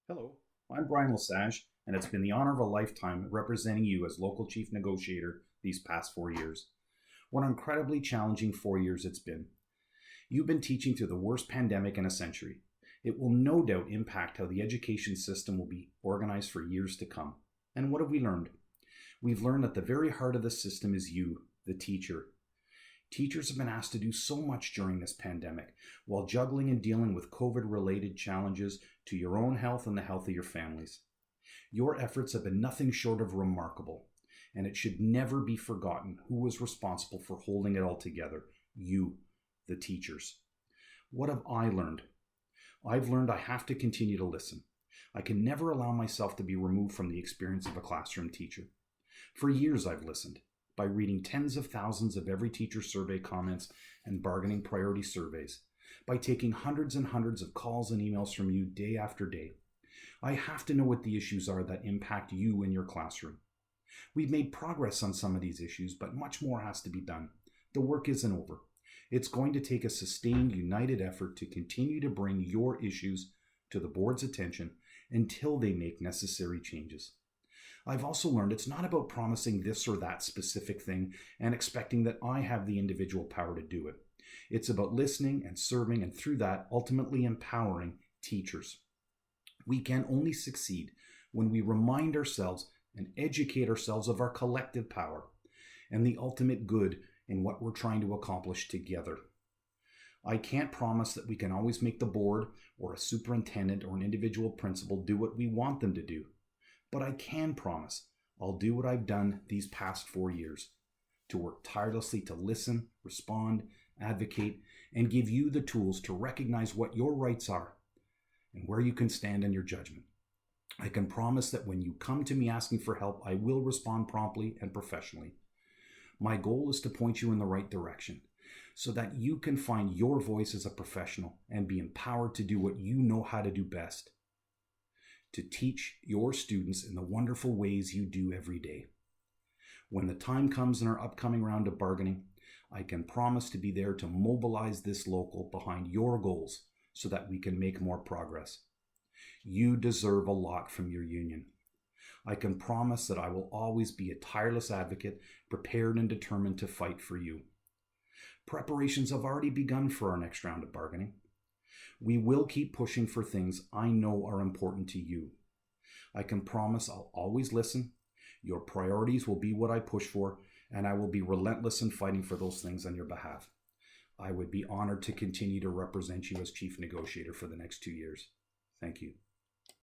Hello, I'm Brian LeSage, and it's been the honor of a lifetime representing you as local chief negotiator these past 4 years. What an incredibly challenging 4 years it's been. You've been teaching through the worst pandemic in a century. It will no doubt impact how the education system will be organized for years to come. And what have we learned? We've learned that the very heart of the system is you, the teacher. Teachers have been asked to do so much during this pandemic, while juggling and dealing with COVID-related challenges to your own health and the health of your families. Your efforts have been nothing short of remarkable, and it should never be forgotten who was responsible for holding it all together. You, the teachers. What have I learned? I've learned I have to continue to listen. I can never allow myself to be removed from the experience of a classroom teacher. For years I've listened. By reading tens of thousands of every teacher survey comments and bargaining priority surveys, by taking hundreds and hundreds of calls and emails from you day after day. I have to know what the issues are that impact you in your classroom. We've made progress on some of these issues, but much more has to be done. The work isn't over. It's going to take a sustained, united effort to continue to bring your issues to the board's attention until they make necessary changes. I've also learned it's not about promising this or that specific thing and expecting that I have the individual power to do it. It's about listening and serving, and through that, ultimately empowering teachers. We can only succeed when we remind ourselves and educate ourselves of our collective power and the ultimate good in what we're trying to accomplish together. I can't promise that we can always make the board or a superintendent or an individual principal do what we want them to do. But I can promise I'll do what I've done these past 4 years, to work tirelessly to listen, respond, advocate, and give you the tools to recognize what your rights are and where you can stand in your judgment. I can promise that when you come to me asking for help, I will respond promptly and professionally. My goal is to point you in the right direction so that you can find your voice as a professional and be empowered to do what you know how to do best. To teach your students in the wonderful ways you do every day. When the time comes in our upcoming round of bargaining, I can promise to be there to mobilize this local behind your goals so that we can make more progress. You deserve a lot from your union. I can promise that I will always be a tireless advocate, prepared and determined to fight for you. Preparations have already begun for our next round of bargaining. We will keep pushing for things I know are important to you. I can promise I'll always listen. Your priorities will be what I push for, and I will be relentless in fighting for those things on your behalf. I would be honored to continue to represent you as chief negotiator for the next 2 years. Thank you.